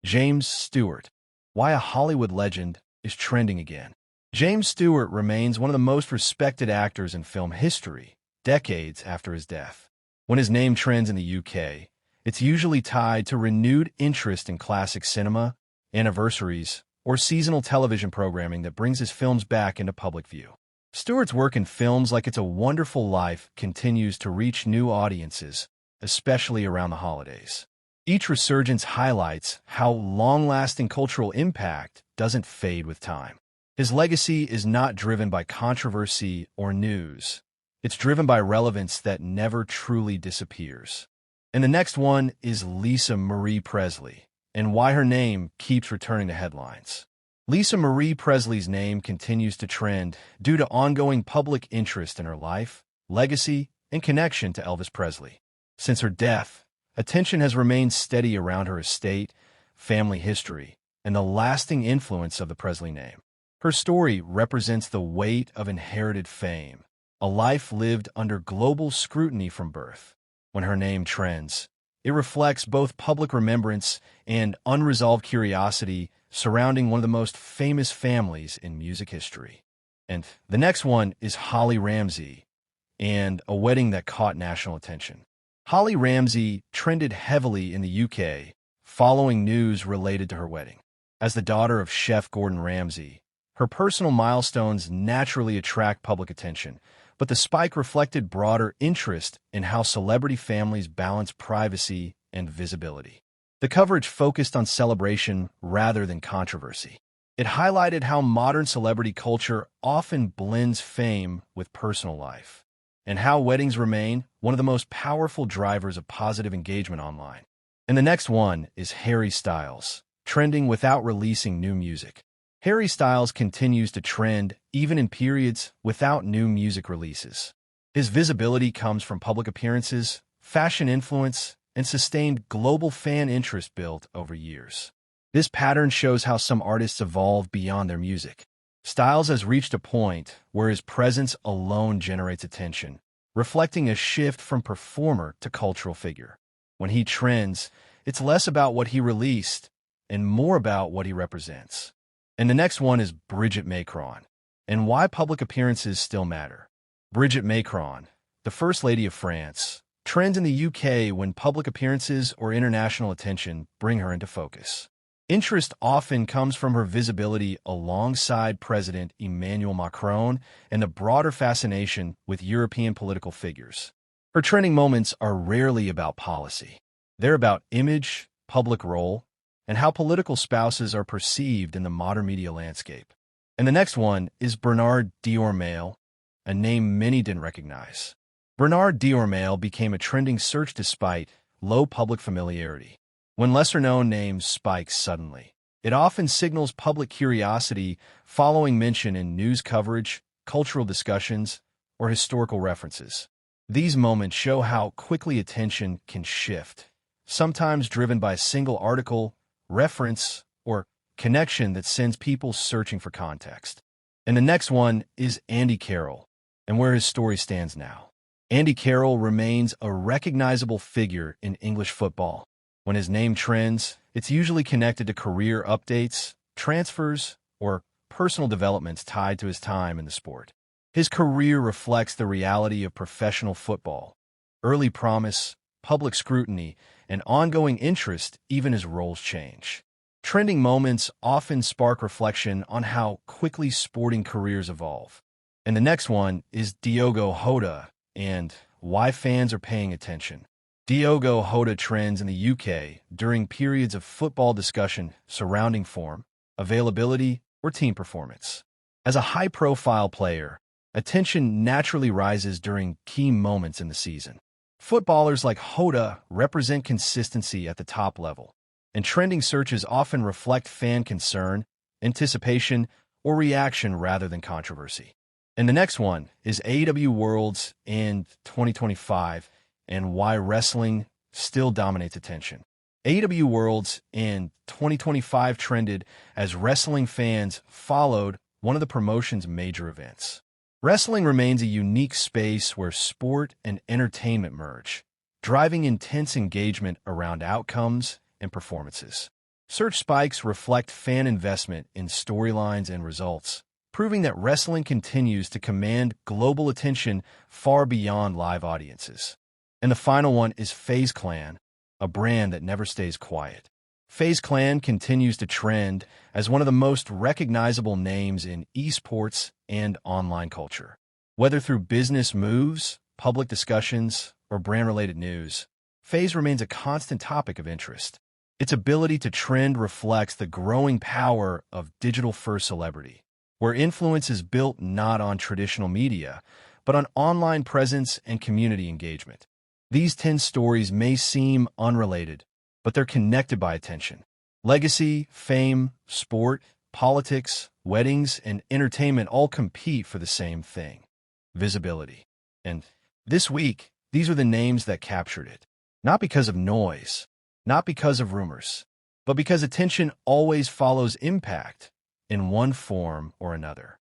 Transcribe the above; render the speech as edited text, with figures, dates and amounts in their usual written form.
James Stewart. Why a Hollywood legend is trending again. James Stewart remains one of the most respected actors in film history, decades after his death. When his name trends in the UK, it's usually tied to renewed interest in classic cinema, anniversaries, or seasonal television programming that brings his films back into public view. Stewart's work in films like It's a Wonderful Life continues to reach new audiences, especially around the holidays. Each resurgence highlights how long-lasting cultural impact doesn't fade with time. His legacy is not driven by controversy or news. It's driven by relevance that never truly disappears. And the next one is Lisa Marie Presley, and why her name keeps returning to headlines. Lisa Marie Presley's name continues to trend due to ongoing public interest in her life, legacy, and connection to Elvis Presley. Since her death, attention has remained steady around her estate, family history, and the lasting influence of the Presley name. Her story represents the weight of inherited fame, a life lived under global scrutiny from birth. When her name trends, it reflects both public remembrance and unresolved curiosity surrounding one of the most famous families in music history. And the next one is Holly Ramsay and a wedding that caught national attention. Holly Ramsay trended heavily in the UK following news related to her wedding. As the daughter of Chef Gordon Ramsay, her personal milestones naturally attract public attention, but the spike reflected broader interest in how celebrity families balance privacy and visibility. The coverage focused on celebration rather than controversy. It highlighted how modern celebrity culture often blends fame with personal life, and how weddings remain one of the most powerful drivers of positive engagement online. And the next one is Harry Styles, trending without releasing new music. Harry Styles continues to trend even in periods without new music releases. His visibility comes from public appearances, fashion influence, and sustained global fan interest built over years. This pattern shows how some artists evolve beyond their music. Styles has reached a point where his presence alone generates attention, reflecting a shift from performer to cultural figure. When he trends, it's less about what he released and more about what he represents. And the next one is Brigitte Macron, and why public appearances still matter. Brigitte Macron, the First Lady of France, trends in the UK when public appearances or international attention bring her into focus. Interest often comes from her visibility alongside President Emmanuel Macron and the broader fascination with European political figures. Her trending moments are rarely about policy. They're about image, public role, and how political spouses are perceived in the modern media landscape. And the next one is Bernard Diormale, a name many didn't recognize. Bernard Diormale became a trending search despite low public familiarity. When lesser-known names spike suddenly, it often signals public curiosity following mention in news coverage, cultural discussions, or historical references. These moments show how quickly attention can shift, sometimes driven by a single article, reference, or connection that sends people searching for context. And the next one is Andy Carroll, and where his story stands now. Andy Carroll remains a recognizable figure in English football. When his name trends, it's usually connected to career updates, transfers, or personal developments tied to his time in the sport. His career reflects the reality of professional football: early promise, public scrutiny, and ongoing interest even as roles change. Trending moments often spark reflection on how quickly sporting careers evolve. And the next one is Diogo Jota, and why fans are paying attention. Diogo Jota trends in the UK during periods of football discussion surrounding form, availability, or team performance. As a high-profile player, attention naturally rises during key moments in the season. Footballers like Jota represent consistency at the top level, and trending searches often reflect fan concern, anticipation, or reaction rather than controversy. And the next one is AEW Worlds in 2025 and why wrestling still dominates attention. AEW Worlds in 2025 trended as wrestling fans followed one of the promotion's major events. Wrestling remains a unique space where sport and entertainment merge, driving intense engagement around outcomes and performances. Search spikes reflect fan investment in storylines and results, proving that wrestling continues to command global attention far beyond live audiences. And the final one is FaZe Clan, a brand that never stays quiet. FaZe Clan continues to trend as one of the most recognizable names in esports and online culture. Whether through business moves, public discussions, or brand-related news, FaZe remains a constant topic of interest. Its ability to trend reflects the growing power of digital-first celebrity, where influence is built not on traditional media, but on online presence and community engagement. These 10 stories may seem unrelated, but they're connected by attention. Legacy, fame, sport, politics, weddings, and entertainment all compete for the same thing: visibility. And this week, these are the names that captured it. Not because of noise, not because of rumors, but because attention always follows impact in one form or another.